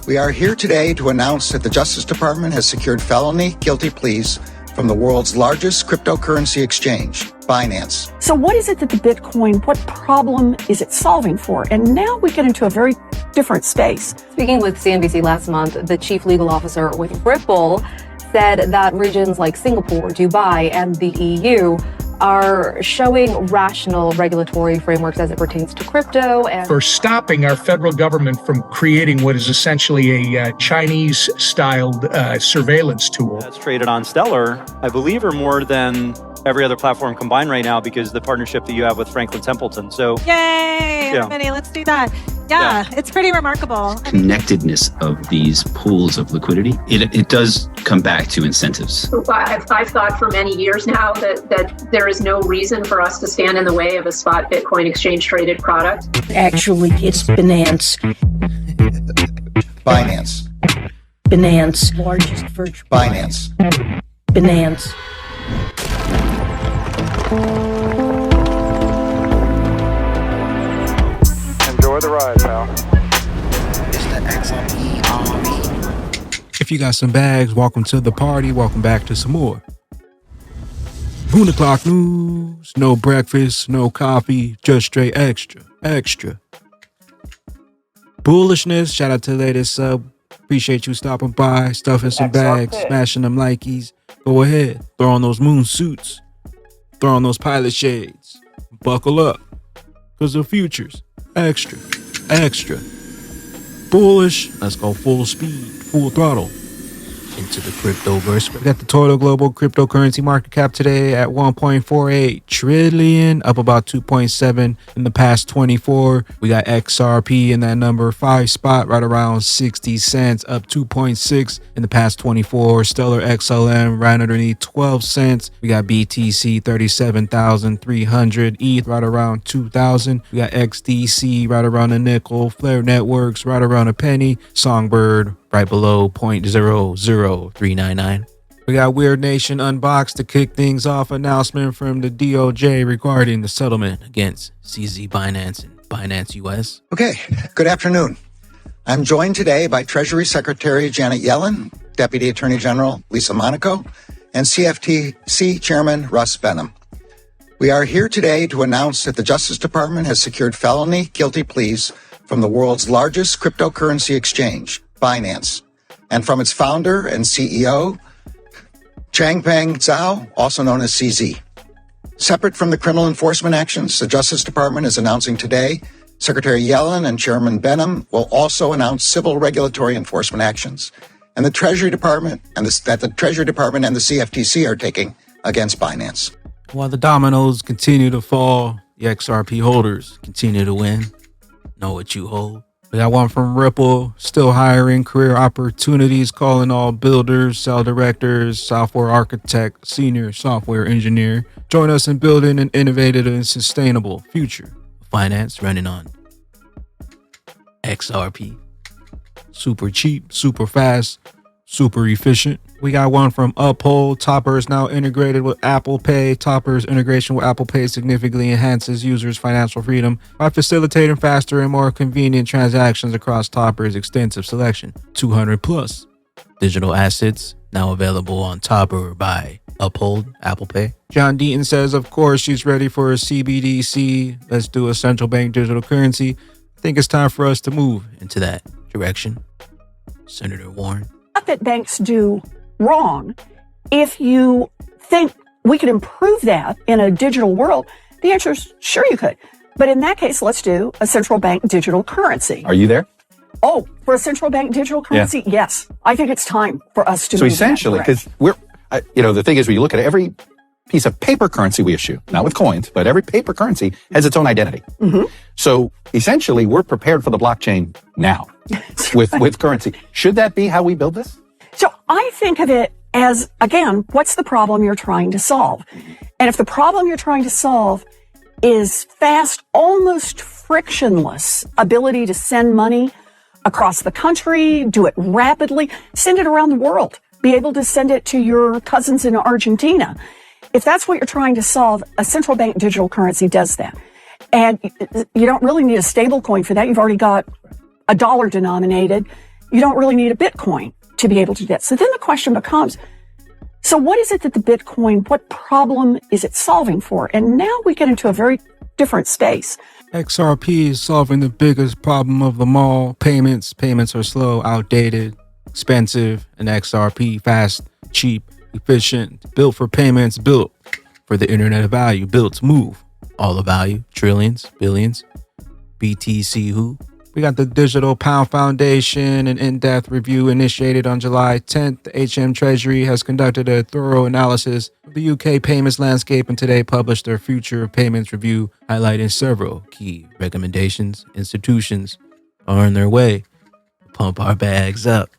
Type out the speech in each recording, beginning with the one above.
We are here today to announce that the Justice Department has secured felony guilty pleas from the world's largest cryptocurrency exchange, Binance. So what is it that the Bitcoin, what problem is it solving for? And now we get into a very different space. Speaking with CNBC last month, the chief legal officer with Ripple said that regions like Singapore, Dubai, and the EU are showing rational regulatory frameworks as it pertains to crypto. And for stopping our federal government from creating what is essentially a Chinese-styled surveillance tool. That's traded on Stellar, I believe, are more than every other platform combined right now because of the partnership that you have with Franklin Templeton. So, yay, everybody, let's do that. Yeah, it's pretty remarkable. Connectedness of these pools of liquidity, it does come back to incentives. I've thought for many years now that there is no reason for us to stand in the way of a spot Bitcoin exchange traded product. Actually, it's Binance. Binance. Binance. Largest virtual. Binance. Binance. Enjoy the ride, pal. It's the XRP Army. If you got some bags, welcome to the party. Welcome back to some more Moon o'clock news. No breakfast, no coffee, just straight extra. Bullishness. Shout out to the latest sub. Appreciate you stopping by, stuffing some bags, smashing them likeys. Go ahead, throw on those moon suits, throw on those pilot shades, buckle up, because the future's extra bullish. Let's go full speed, full throttle into the cryptoverse. We got the total global cryptocurrency market cap today at 1.48 trillion, up about 2.7 in the past 24. We got XRP in that number 5 spot, right around 60 cents, up 2.6 in the past 24. Stellar XLM right underneath 12 cents. We got BTC 37,300, ETH right around 2,000. We got XDC right around a nickel, Flare Networks right around a penny, Songbird right below 0.00399. We got Weird Nation Unboxed to kick things off. Announcement from the DOJ regarding the settlement against CZ Binance and Binance US. Okay, good afternoon. I'm joined today by Treasury Secretary Janet Yellen, Deputy Attorney General Lisa Monaco, and CFTC Chairman Russ Benham. We are here today to announce that the Justice Department has secured felony guilty pleas from the world's largest cryptocurrency exchange, Binance, and from its founder and CEO, Changpeng Zhao, also known as CZ. Separate from the criminal enforcement actions the Justice Department is announcing today, Secretary Yellen and Chairman Benham will also announce civil regulatory enforcement actions, and the Treasury Department and the CFTC are taking against Binance. While the dominoes continue to fall, the XRP holders continue to win. Know what you hold. We got one from Ripple, still hiring career opportunities, calling all builders, sales directors, software architect, senior software engineer. Join us in building an innovative and sustainable future of finance running on XRP. Super cheap, super fast, super efficient. We got one from Uphold. Topper is now integrated with Apple Pay. Topper's integration with Apple Pay significantly enhances users' financial freedom by facilitating faster and more convenient transactions across Topper's extensive selection. 200 plus digital assets now available on Topper by Uphold, Apple Pay. John Deaton says, of course, she's ready for a CBDC. Let's do a central bank digital currency. I think it's time for us to move into that direction. Senator Warren. Not that banks do wrong. If you think we could improve that in a digital world, the answer is sure you could. But in that case, let's do a central bank digital currency. Are you there? Oh, for a central bank digital currency? Yeah. Yes. I think it's time for us to move essentially, because the thing is, when you look at every piece of paper currency we issue, not with coins, but every paper currency has its own identity. Mm-hmm. So essentially, we're prepared for the blockchain now with currency. Should that be how we build this? So I think of it as, again, what's the problem you're trying to solve? And if the problem you're trying to solve is fast, almost frictionless ability to send money across the country, do it rapidly, send it around the world, be able to send it to your cousins in Argentina. If that's what you're trying to solve, a central bank digital currency does that. And you don't really need a stable coin for that. You've already got a dollar denominated. you don't really need a Bitcoin to be able to do that. So then the question becomes, so what is it that the Bitcoin, what problem is it solving for? And now we get into a very different space. XRP is solving the biggest problem of them all. Payments are slow, outdated, expensive, and XRP fast, cheap, efficient, built for payments, built for the internet of value, built to move all the value, trillions, billions, BTC who? We got the Digital Pound Foundation, an in-depth review initiated on July 10th. The HM Treasury has conducted a thorough analysis of the UK payments landscape and today published their Future Payments Review, highlighting several key recommendations. Institutions are on their way. Pump our bags up.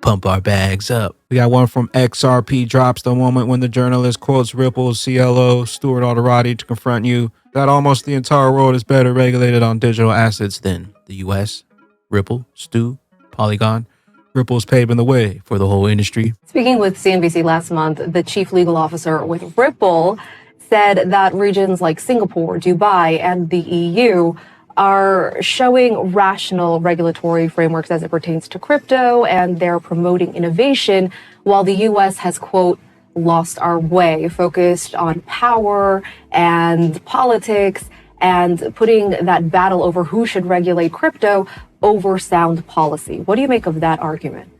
Pump our bags up. We got one from XRP drops the moment when the journalist quotes Ripple's CLO, Stuart Alderati, to confront you that almost the entire world is better regulated on digital assets than the US. Ripple, Stu, Polygon. Ripple's paving the way for the whole industry. Speaking with CNBC last month, the chief legal officer with Ripple said that regions like Singapore, Dubai, and the EU are showing rational regulatory frameworks as it pertains to crypto, and they're promoting innovation, while the US has, quote, lost our way, focused on power and politics and putting that battle over who should regulate crypto over sound policy. What do you make of that argument?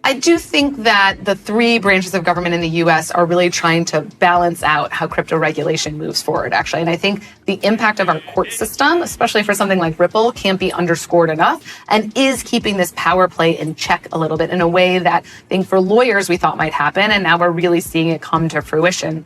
I do think that the three branches of government in the U.S. are really trying to balance out how crypto regulation moves forward, actually. And I think the impact of our court system, especially for something like Ripple, can't be underscored enough and is keeping this power play in check a little bit in a way that I think for lawyers we thought might happen. And now we're really seeing it come to fruition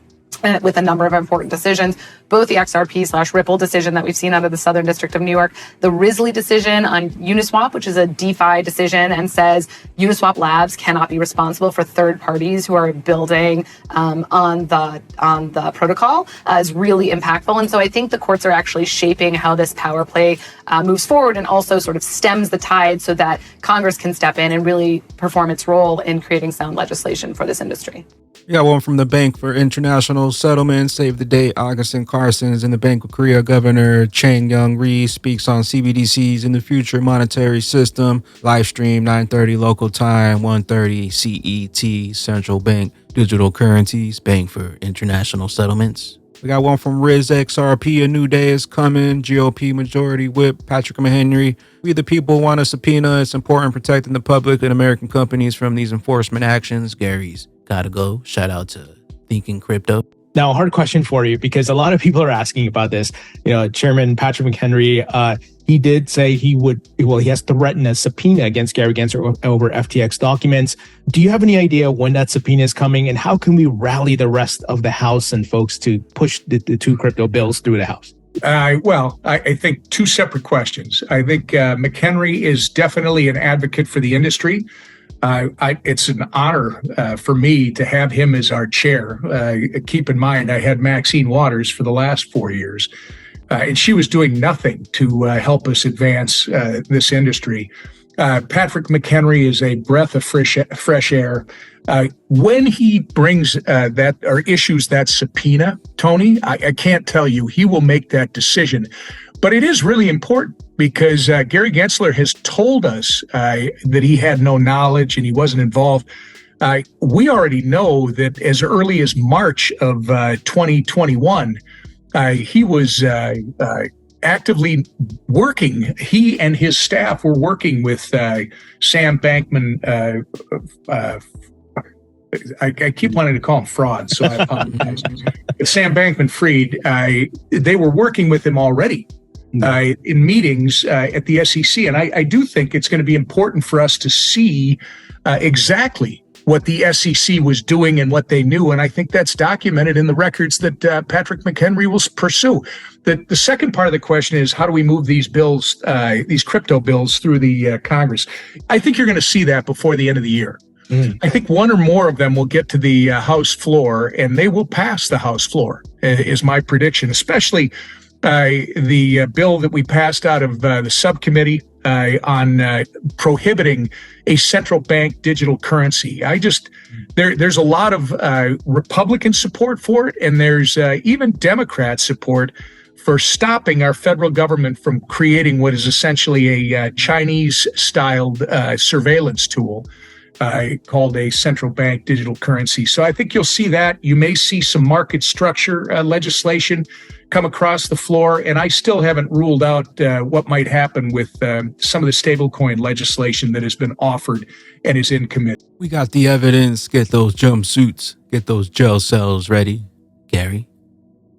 with a number of important decisions, both the XRP/Ripple decision that we've seen out of the Southern District of New York, the Risley decision on Uniswap, which is a DeFi decision and says Uniswap Labs cannot be responsible for third parties who are building on the protocol, is really impactful. And so I think the courts are actually shaping how this power play moves forward and also sort of stems the tide so that Congress can step in and really perform its role in creating sound legislation for this industry. We got one from the Bank for International Settlements. Save the date. Augustin Carson's in the Bank of Korea. Governor Chang Young-ri speaks on CBDCs in the future monetary system. Live stream 9:30 local time, 1:30 CET. Central Bank digital currencies. Bank for International Settlements. We got one from Riz XRP. A new day is coming. GOP Majority Whip Patrick McHenry. We the people want a subpoena. It's important protecting the public and American companies from these enforcement actions. Gary's gotta go. Shout out to Thinking Crypto. Now, a hard question for you, because a lot of people are asking about this. You know, Chairman Patrick McHenry, he did say he has threatened a subpoena against Gary Gensler over FTX documents. Do you have any idea when that subpoena is coming, and how can we rally the rest of the House and folks to push the two crypto bills through the House? I think two separate questions. I think McHenry is definitely an advocate for the industry. It's an honor for me to have him as our chair. Keep in mind, I had Maxine Waters for the last 4 years, and she was doing nothing to help us advance this industry. Patrick McHenry is a breath of fresh air. When he brings that or issues that subpoena, Tony, I can't tell you, he will make that decision. But it is really important because Gary Gensler has told us that he had no knowledge and he wasn't involved. We already know that as early as March of 2021, he was actively working. He and his staff were working with Sam Bankman. I keep wanting to call him fraud, so I apologize. Sam Bankman-Fried, they were working with him already in meetings at the SEC. And I do think it's going to be important for us to see exactly what the SEC was doing and what they knew. And I think that's documented in the records that Patrick McHenry will pursue. The second part of the question is, how do we move these bills, these crypto bills through the Congress? I think you're going to see that before the end of the year. I think one or more of them will get to the House floor, and they will pass the House floor, is my prediction, especially the bill that we passed out of the subcommittee on prohibiting a central bank digital currency. There's a lot of Republican support for it, and there's even Democrat support for stopping our federal government from creating what is essentially a Chinese-styled surveillance tool called a central bank digital currency. So I think you'll see that. You may see some market structure legislation come across the floor, and I still haven't ruled out what might happen with some of the stablecoin legislation that has been offered and is in committee. We got the evidence. Get those jumpsuits. Get those gel cells ready. Gary,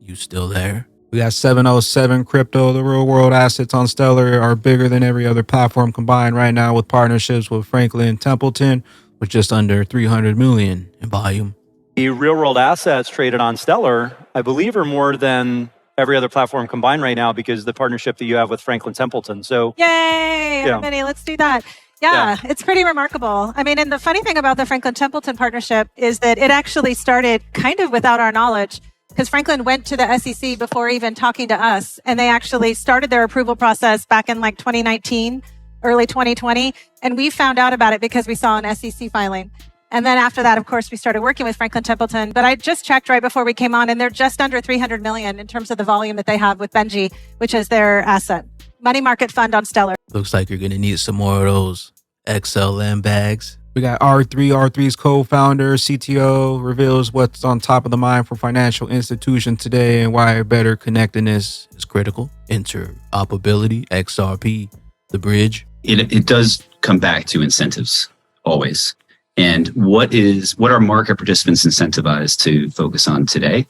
you still there? We got 707 crypto. The real world assets on Stellar are bigger than every other platform combined right now, with partnerships with Franklin Templeton with just under 300 million in volume. The real world assets traded on Stellar, I believe, are more than every other platform combined right now because of the partnership that you have with Franklin Templeton. So yay, everybody, let's do that. Yeah, it's pretty remarkable. I mean, and the funny thing about the Franklin Templeton partnership is that it actually started kind of without our knowledge, because Franklin went to the SEC before even talking to us, and they actually started their approval process back in like 2019, early 2020, and we found out about it because we saw an SEC filing. And then after that, of course, we started working with Franklin Templeton. But I just checked right before we came on, and they're just under 300 million in terms of the volume that they have with Benji, which is their asset. Money market fund on Stellar. Looks like you're going to need some more of those XLM bags. We got R3's co-founder, CTO, reveals what's on top of the mind for financial institutions today and why better connectedness is critical. Interoperability, XRP, the bridge. It does come back to incentives, always. And what are market participants incentivized to focus on today?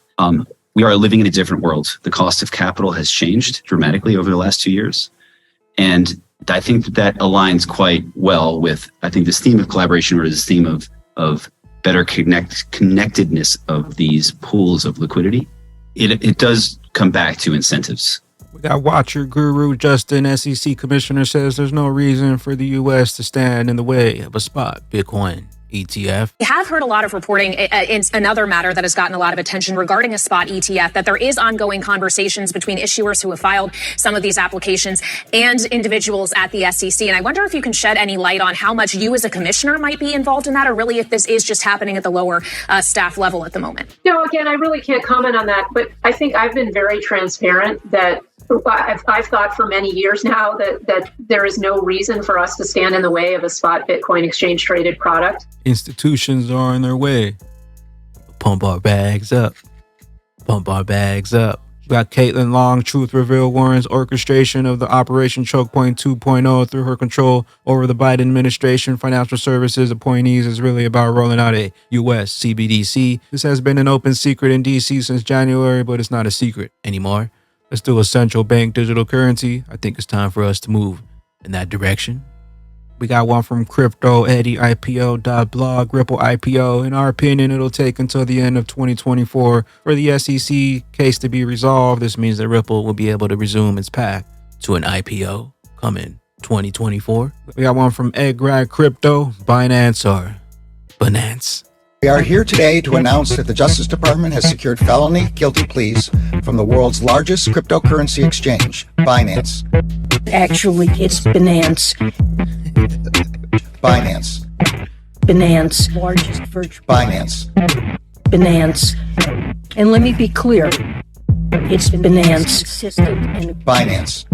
We are living in a different world. The cost of capital has changed dramatically over the last 2 years. And I think that aligns quite well with, I think, this theme of collaboration, or this theme of better connectedness of these pools of liquidity. It does come back to incentives. We got Watcher Guru Justin, SEC Commissioner, says there's no reason for the U.S. to stand in the way of a spot Bitcoin ETF. We have heard a lot of reporting in another matter that has gotten a lot of attention regarding a spot ETF, that there is ongoing conversations between issuers who have filed some of these applications and individuals at the SEC. And I wonder if you can shed any light on how much you as a commissioner might be involved in that, or really if this is just happening at the lower staff level at the moment. No, again, I really can't comment on that, but I think I've been very transparent that I've thought for many years now that there is no reason for us to stand in the way of a spot Bitcoin exchange traded product. Institutions are in their way. Pump our bags up. Pump our bags up. We got Caitlin Long, Truth Reveal Warren's orchestration of the Operation Choke Point 2.0 through her control over the Biden administration financial services appointees is really about rolling out a U.S. CBDC. This has been an open secret in D.C. since January, but it's not a secret anymore. Let's do a central bank digital currency. I think it's time for us to move in that direction. We got one from Crypto Eddie IPO.blog, Ripple IPO. In our opinion, it'll take until the end of 2024 for the SEC case to be resolved. This means that Ripple will be able to resume its path to an IPO coming 2024. We got one from Eggrad Crypto, Binance or Binance. We are here today to announce that the Justice Department has secured felony guilty pleas from the world's largest cryptocurrency exchange, Binance. Actually, it's Binance. Binance. Binance. Largest virtual. Binance. Binance. And let me be clear. It's Binance. Binance.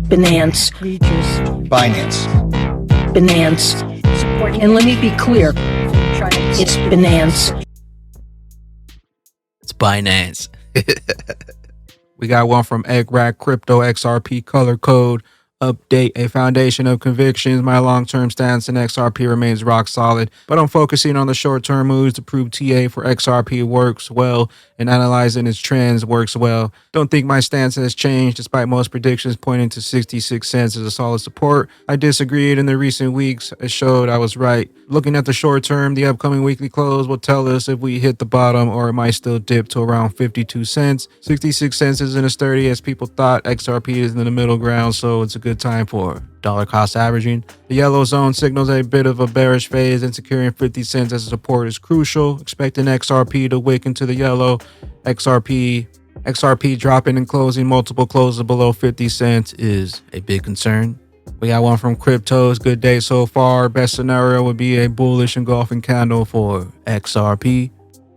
Binance. Binance. Binance. And let me be clear. It's Binance. It's Binance. We got one from Eggrad Crypto XRP Color Code. Update: a foundation of convictions. My long-term stance in XRP remains rock solid, but I'm focusing on the short-term moves to prove TA for XRP works well and analyzing its trends works well. Don't think my stance has changed despite most predictions pointing to 66 cents as a solid support. I disagreed in the recent weeks. It showed I was right. Looking at the short term, the upcoming weekly close will tell us if we hit the bottom or it might still dip to around 52 cents. 66 cents isn't as sturdy as people thought. XRP is in the middle ground, so it's a good time for dollar cost averaging. The yellow zone signals a bit of a bearish phase, and securing 50 cents as a support is crucial. Expecting XRP to wick into the yellow. XRP dropping and closing multiple closes below 50 cents is a big concern. We got one from Cryptos. Good day so far. Best scenario would be a bullish engulfing candle for XRP.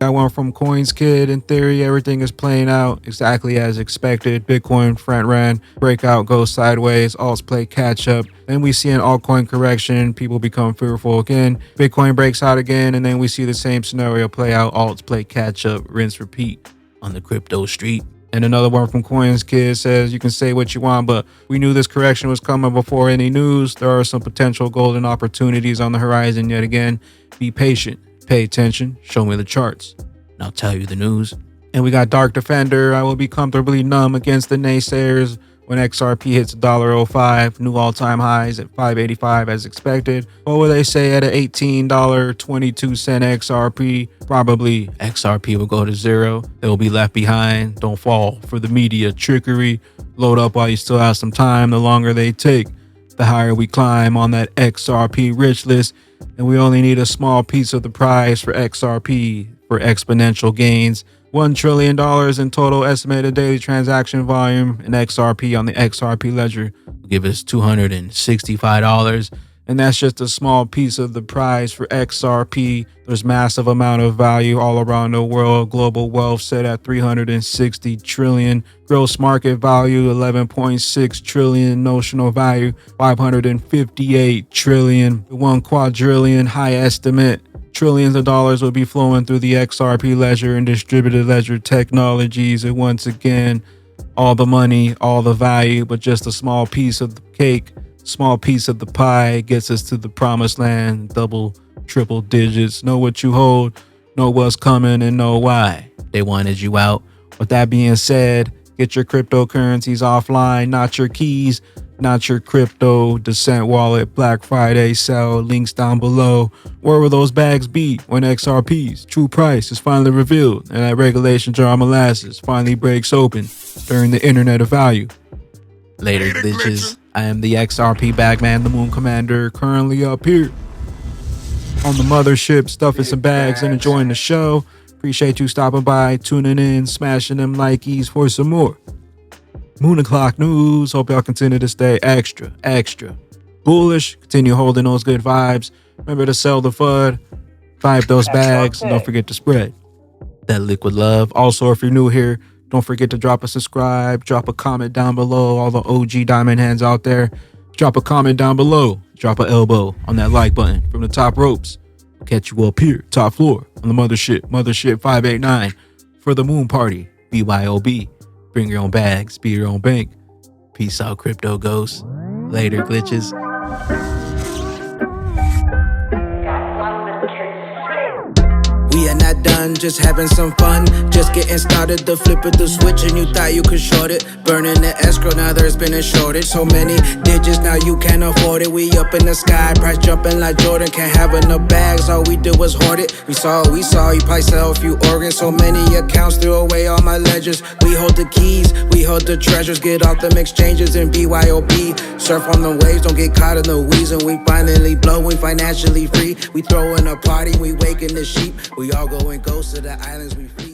Got one from Coins Kid. In theory, everything is playing out exactly as expected. Bitcoin front ran, breakout goes sideways, alts play catch up. Then we see an altcoin correction, people become fearful again. Bitcoin breaks out again, and then we see the same scenario play out, alts play catch up, rinse, repeat on the crypto street. And another one from Coins Kid says, you can say what you want, but we knew this correction was coming before any news. There are some potential golden opportunities on the horizon yet again. Be patient, pay attention, show me the charts, and I'll tell you the news. And we got Dark Defender. I will be comfortably numb against the naysayers when XRP hits $1.05, new all-time highs at $5.85 as expected. What will they say at an $18.22 XRP? Probably XRP will go to zero. They will be left behind. Don't fall for the media trickery. Load up while you still have some time. The longer they take, the higher we climb on that XRP rich list. And we only need a small piece of the prize for XRP for exponential gains. $1 trillion in total estimated daily transaction volume, and XRP on the XRP ledger will give us $265. And that's just a small piece of the prize for XRP. There's massive amount of value all around the world. Global wealth set at 360 trillion. Gross market value 11.6 trillion. Notional value 558 trillion. 1 quadrillion high estimate. Trillions of dollars will be flowing through the XRP ledger and distributed ledger technologies. And once again, all the money, all the value, but just a small piece of the cake, small piece of the pie gets us to the promised land. Double, triple digits. Know what you hold, know what's coming, and know why they wanted you out. With that being said, get your cryptocurrencies offline, not your keys, not your crypto, Descent Wallet, Black Friday sale, links down below. Where will those bags be when XRP's true price is finally revealed and that regulation jar molasses finally breaks open during the internet of value? Later, bitches. I am the XRP Bagman, the Moon Commander, currently up here on the mothership, stuffing some bags and enjoying the show. Appreciate you stopping by, tuning in, smashing them likes for some more Moon O'Clock news. Hope y'all continue to stay extra bullish. Continue holding those good vibes. Remember to sell the FUD, vibe those bags, and don't forget to spread that liquid love. Also, if you're new here, don't forget to drop a subscribe, drop a comment down below. All the OG diamond hands out there, drop a comment down below. Drop an elbow on that like button from the top ropes. I'll catch you up here, top floor, on the mothership 589 for the moon party. BYOB. Bring your own bags, be your own bank. Peace out, crypto ghosts. Later, glitches. We are not done, just having some fun. Just getting started, the flip of the switch and you thought you could short it. Burning the escrow, now there's been a shortage. So many digits, now you can't afford it. We up in the sky, price jumping like Jordan. Can't have enough bags, all we did was hoard it. We saw, you probably sell a few organs. So many accounts, threw away all my ledgers. We hold the keys, we hold the treasures. Get off them exchanges in BYOB. Surf on the waves, don't get caught in the weeds. And we finally blow, we financially free. We throwing a party, we waking the sheep. We all go and ghost to the islands we free.